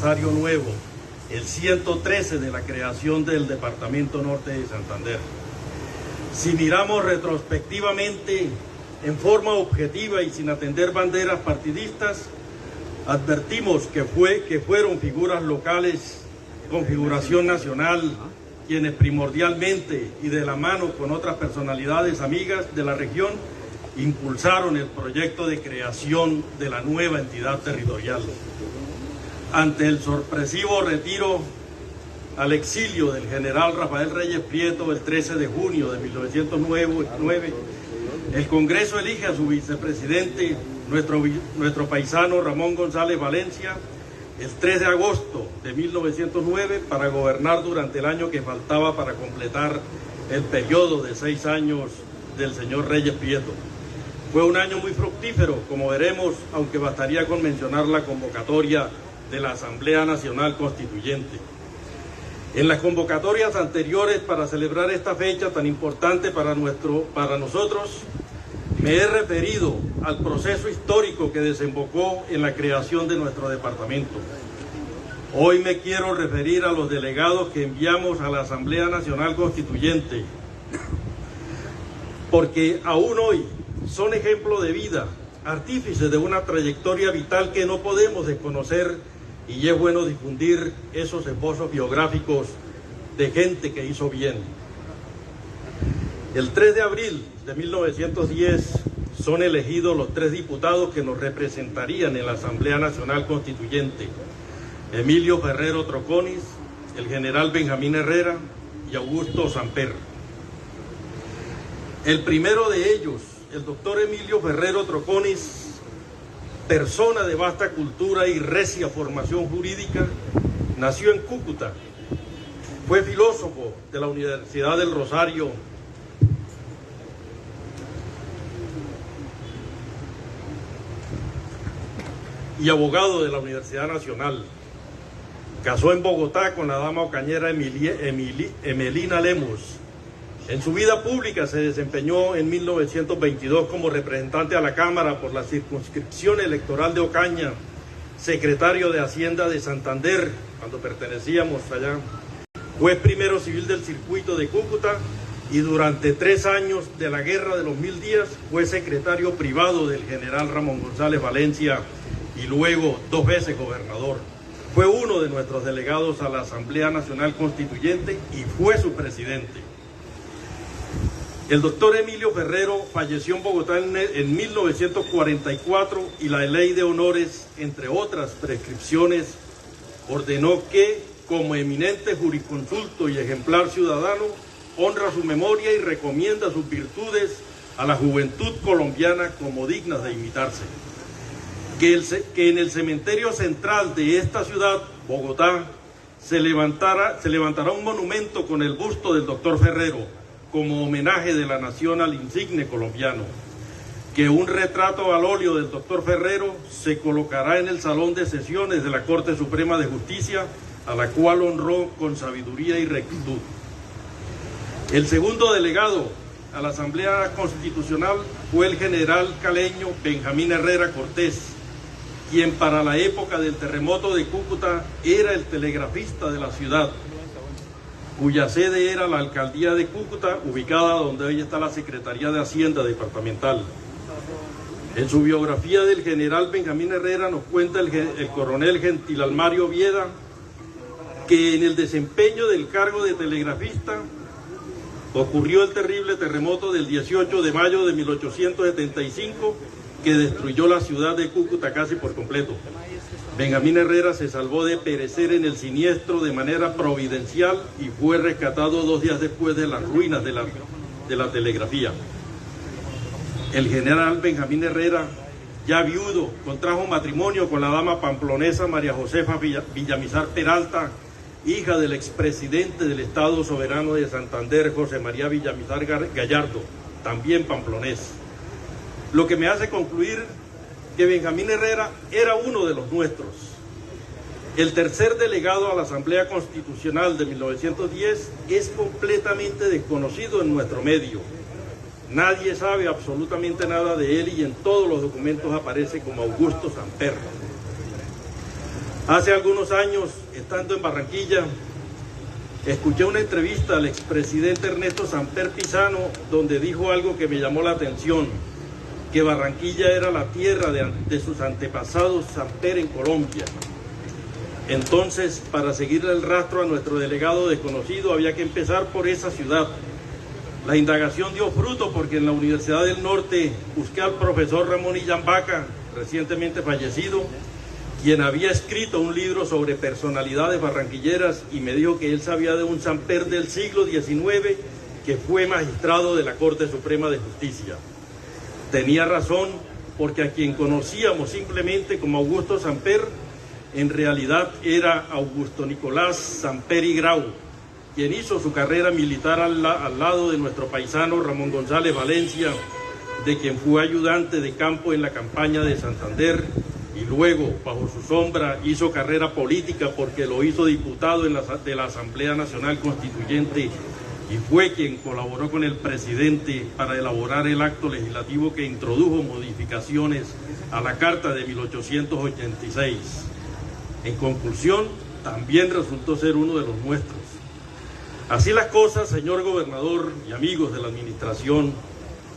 aniversario nuevo, el 113 de la creación del Departamento Norte de Santander. Si miramos retrospectivamente, en forma objetiva y sin atender banderas partidistas, advertimos que fueron figuras locales con figuración nacional quienes primordialmente y de la mano con otras personalidades amigas de la región impulsaron el proyecto de creación de la nueva entidad territorial. Ante el sorpresivo retiro al exilio del general Rafael Reyes Prieto el 13 de junio de 1909, el Congreso elige a su vicepresidente, nuestro paisano Ramón González Valencia, el 3 de agosto de 1909 para gobernar durante el año que faltaba para completar el periodo de 6 años del señor Reyes Prieto. Fue un año muy fructífero, como veremos, aunque bastaría con mencionar la convocatoria de la Asamblea Nacional Constituyente. En las convocatorias anteriores para celebrar esta fecha tan importante para nosotros, me he referido al proceso histórico que desembocó en la creación de nuestro departamento. Hoy me quiero referir a los delegados que enviamos a la Asamblea Nacional Constituyente, porque aún hoy son ejemplo de vida, artífices de una trayectoria vital que no podemos desconocer, y es bueno difundir esos esbozos biográficos de gente que hizo bien. El 3 de abril de 1910 son elegidos los 3 diputados que nos representarían en la Asamblea Nacional Constituyente: Emilio Ferrero Troconis, el general Benjamín Herrera y Augusto Samper. El primero de ellos, el doctor Emilio Ferrero Troconis, persona de vasta cultura y recia formación jurídica, nació en Cúcuta. Fue filósofo de la Universidad del Rosario y abogado de la Universidad Nacional. Casó en Bogotá con la dama ocañera Emelina Lemus. En su vida pública se desempeñó en 1922 como representante a la Cámara por la circunscripción electoral de Ocaña, secretario de Hacienda de Santander, cuando pertenecíamos allá. Fue primero civil del circuito de Cúcuta y durante 3 años de la Guerra de los 1000 días fue secretario privado del general Ramón González Valencia y luego 2 veces gobernador. Fue uno de nuestros delegados a la Asamblea Nacional Constituyente y fue su presidente. El doctor Emilio Ferrero falleció en Bogotá en 1944 y la ley de honores, entre otras prescripciones, ordenó que, como eminente jurisconsulto y ejemplar ciudadano, honra su memoria y recomienda sus virtudes a la juventud colombiana como dignas de imitarse. Que en el cementerio central de esta ciudad, Bogotá, se levantará un monumento con el busto del doctor Ferrero, como homenaje de la nación al insigne colombiano. Que un retrato al óleo del doctor Ferrero se colocará en el salón de sesiones de la Corte Suprema de Justicia, a la cual honró con sabiduría y rectitud. El segundo delegado a la Asamblea Constitucional fue el general caleño Benjamín Herrera Cortés, quien para la época del terremoto de Cúcuta era el telegrafista de la ciudad, cuya sede era la alcaldía de Cúcuta, ubicada donde hoy está la Secretaría de Hacienda Departamental. En su biografía del general Benjamín Herrera nos cuenta el coronel Gentil Almario Vieda que en el desempeño del cargo de telegrafista ocurrió el terrible terremoto del 18 de mayo de 1875 que destruyó la ciudad de Cúcuta casi por completo. Benjamín Herrera se salvó de perecer en el siniestro de manera providencial y fue rescatado 2 días después de las ruinas de la telegrafía. El general Benjamín Herrera, ya viudo, contrajo matrimonio con la dama pamplonesa María Josefa Villamizar Peralta, hija del expresidente del Estado Soberano de Santander, José María Villamizar Gallardo, también pamplonés. Lo que me hace concluir que Benjamín Herrera era uno de los nuestros. El tercer delegado a la Asamblea Constitucional de 1910 es completamente desconocido en nuestro medio. Nadie sabe absolutamente nada de él y en todos los documentos aparece como Augusto Samper. Hace algunos años, estando en Barranquilla, escuché una entrevista al expresidente Ernesto Samper Pizano, donde dijo algo que me llamó la atención, que Barranquilla era la tierra de sus antepasados Samper en Colombia. Entonces, para seguirle el rastro a nuestro delegado desconocido, había que empezar por esa ciudad. La indagación dio fruto porque en la Universidad del Norte busqué al profesor Ramón Illán Vaca, recientemente fallecido, quien había escrito un libro sobre personalidades barranquilleras, y me dijo que él sabía de un Samper del siglo XIX que fue magistrado de la Corte Suprema de Justicia. Tenía razón, porque a quien conocíamos simplemente como Augusto Samper, en realidad era Augusto Nicolás Samper y Grau, quien hizo su carrera militar al lado de nuestro paisano Ramón González Valencia, de quien fue ayudante de campo en la campaña de Santander, y luego, bajo su sombra, hizo carrera política porque lo hizo diputado de la Asamblea Nacional Constituyente, y fue quien colaboró con el presidente para elaborar el acto legislativo que introdujo modificaciones a la Carta de 1886. En conclusión, también resultó ser uno de los nuestros. Así las cosas, señor gobernador y amigos de la administración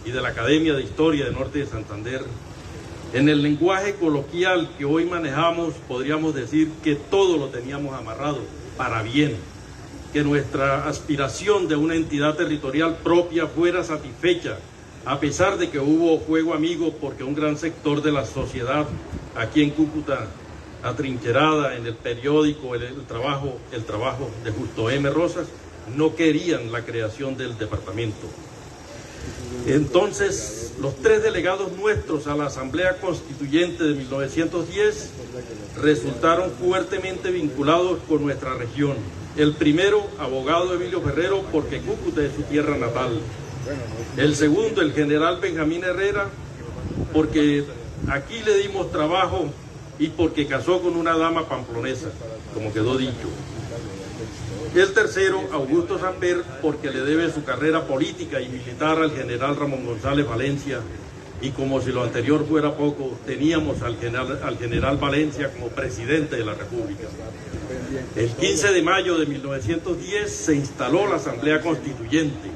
y de la Academia de Historia del Norte de Santander, en el lenguaje coloquial que hoy manejamos, podríamos decir que todo lo teníamos amarrado para bien, que nuestra aspiración de una entidad territorial propia fuera satisfecha, a pesar de que hubo fuego amigo porque un gran sector de la sociedad aquí en Cúcuta, atrincherada en el periódico el trabajo de Justo M. Rosas, no querían la creación del departamento. Entonces, los tres delegados nuestros a la Asamblea Constituyente de 1910 resultaron fuertemente vinculados con nuestra región. El primero, abogado Emilio Ferrero, porque Cúcuta es su tierra natal. El segundo, el general Benjamín Herrera, porque aquí le dimos trabajo y porque casó con una dama pamplonesa, como quedó dicho. El tercero, Augusto Samper, porque le debe su carrera política y militar al general Ramón González Valencia, y como si lo anterior fuera poco, teníamos al general Valencia como presidente de la República. El 15 de mayo de 1910 se instaló la Asamblea Constituyente.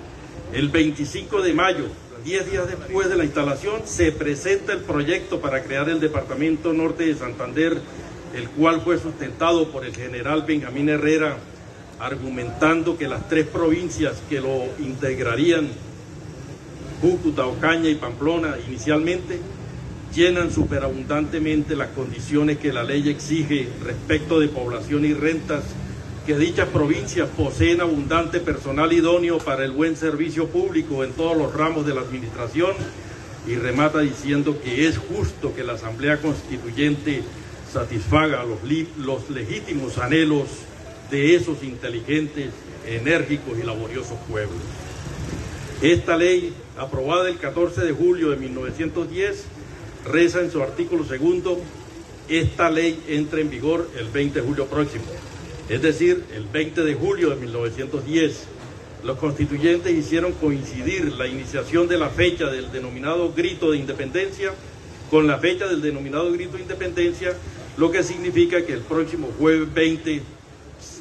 El 25 de mayo, 10 días después de la instalación, se presenta el proyecto para crear el Departamento Norte de Santander, el cual fue sustentado por el general Benjamín Herrera, argumentando que las tres provincias que lo integrarían, Cúcuta, Ocaña y Pamplona, inicialmente, llenan superabundantemente las condiciones que la ley exige respecto de población y rentas, que dichas provincias poseen abundante personal idóneo para el buen servicio público en todos los ramos de la administración, y remata diciendo que es justo que la Asamblea Constituyente satisfaga los legítimos anhelos de esos inteligentes, enérgicos y laboriosos pueblos. Esta ley, aprobada el 14 de julio de 1910, reza en su artículo segundo: esta ley entra en vigor el 20 de julio próximo, es decir, el 20 de julio de 1910. Los constituyentes hicieron coincidir la iniciación de la fecha del denominado Grito de Independencia con la fecha del denominado Grito de Independencia, lo que significa que el próximo jueves 20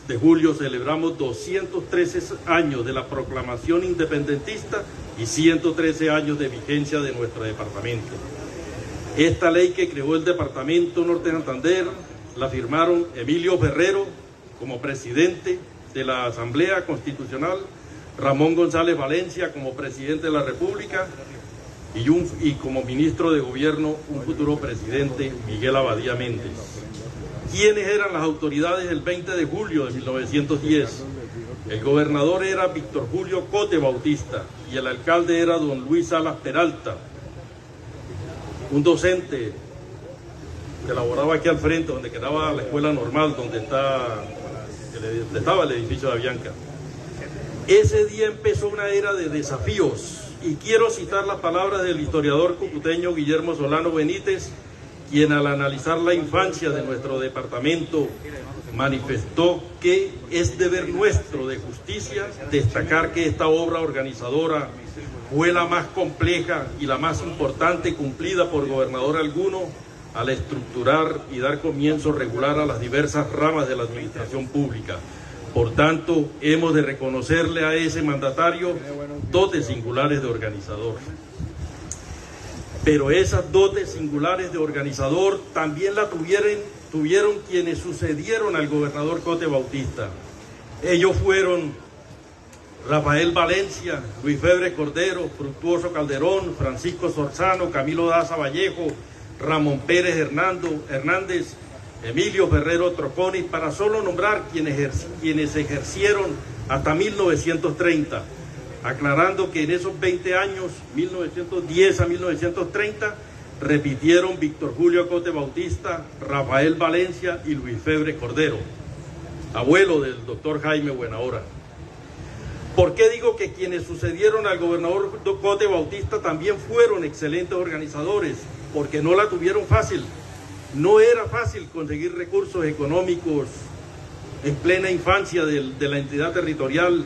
de julio celebramos 213 años de la proclamación independentista y 113 años de vigencia de nuestro departamento. Esta ley que creó el Departamento Norte de Santander la firmaron Emilio Ferrero como presidente de la Asamblea Constitucional, Ramón González Valencia como presidente de la República y como ministro de gobierno un futuro presidente, Miguel Abadía Méndez. ¿Quiénes eran las autoridades el 20 de julio de 1910? El gobernador era Víctor Julio Cote Bautista y el alcalde era don Luis Salas Peralta, un docente que laboraba aquí al frente, donde quedaba la escuela normal, donde estaba el edificio de Avianca. Ese día empezó una era de desafíos, y quiero citar las palabras del historiador cucuteño Guillermo Solano Benítez, quien al analizar la infancia de nuestro departamento manifestó que es deber nuestro de justicia destacar que esta obra organizadora fue la más compleja y la más importante cumplida por gobernador alguno, al estructurar y dar comienzo regular a las diversas ramas de la administración pública. Por tanto, hemos de reconocerle a ese mandatario dotes singulares de organizador. Pero esas dotes singulares de organizador también la tuvieron quienes sucedieron al gobernador Cote Bautista. Ellos fueron Rafael Valencia, Luis Febre Cordero, Fructuoso Calderón, Francisco Sorzano, Camilo Daza Vallejo, Ramón Pérez Hernández, Emilio Ferrero Troconis, para solo nombrar quienes ejercieron hasta 1930, aclarando que en esos 20 años, 1910 a 1930, repitieron Víctor Julio Cote Bautista, Rafael Valencia y Luis Febre Cordero, abuelo del doctor Jaime Buenahora. ¿Por qué digo que quienes sucedieron al gobernador Cote Bautista también fueron excelentes organizadores? Porque no la tuvieron fácil. No era fácil conseguir recursos económicos en plena infancia de la entidad territorial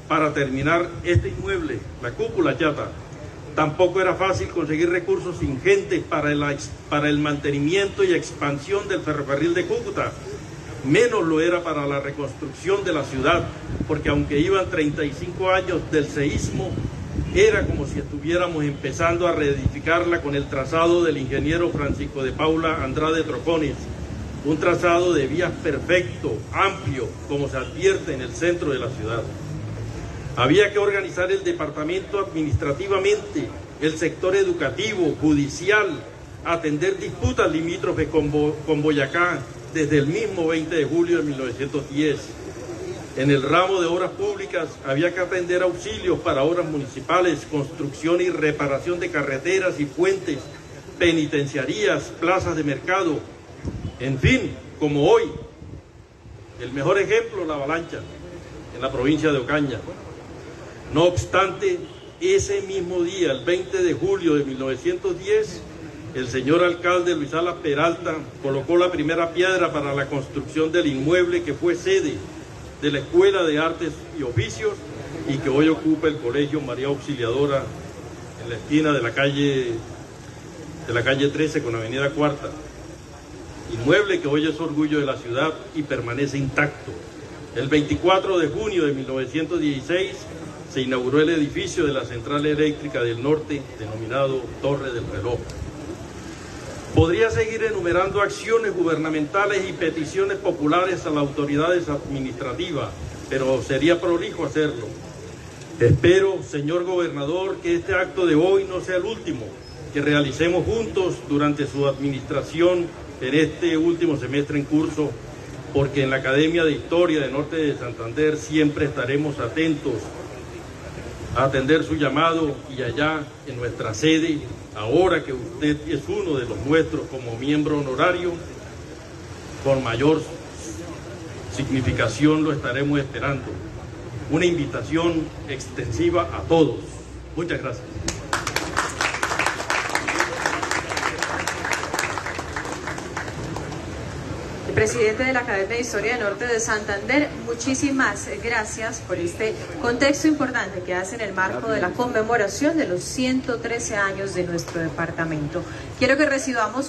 para terminar este inmueble, la cúpula chata. Tampoco era fácil conseguir recursos ingentes para el mantenimiento y expansión del ferrocarril de Cúcuta. Menos lo era para la reconstrucción de la ciudad, porque aunque iban 35 años del seísmo, era como si estuviéramos empezando a reedificarla con el trazado del ingeniero Francisco de Paula Andrade Troconis, un trazado de vías perfecto, amplio, como se advierte en el centro de la ciudad. Había que organizar el departamento administrativamente, el sector educativo, judicial, atender disputas limítrofes con Boyacá desde el mismo 20 de julio de 1910. En el ramo de obras públicas había que atender auxilios para obras municipales, construcción y reparación de carreteras y puentes, penitenciarías, plazas de mercado. En fin, como hoy, el mejor ejemplo, la avalancha en la provincia de Ocaña. No obstante, ese mismo día, el 20 de julio de 1910, el señor alcalde Luis Salas Peralta colocó la primera piedra para la construcción del inmueble que fue sede de la Escuela de Artes y Oficios y que hoy ocupa el Colegio María Auxiliadora en la esquina de la calle 13 con Avenida Cuarta. Inmueble que hoy es orgullo de la ciudad y permanece intacto. El 24 de junio de 1916 se inauguró el edificio de la Central Eléctrica del Norte, denominado Torre del Reloj. Podría seguir enumerando acciones gubernamentales y peticiones populares a las autoridades administrativas, pero sería prolijo hacerlo. Espero, señor gobernador, que este acto de hoy no sea el último que realicemos juntos durante su administración en este último semestre en curso, porque en la Academia de Historia de Norte de Santander siempre estaremos atentos a atender su llamado y allá en nuestra sede, ahora que usted es uno de los nuestros como miembro honorario, con mayor significación lo estaremos esperando. Una invitación extensiva a todos. Muchas gracias. Presidente de la Academia de Historia de Norte de Santander, muchísimas gracias por este contexto importante que hace en el marco de la conmemoración de los 113 años de nuestro departamento. Quiero que recibamos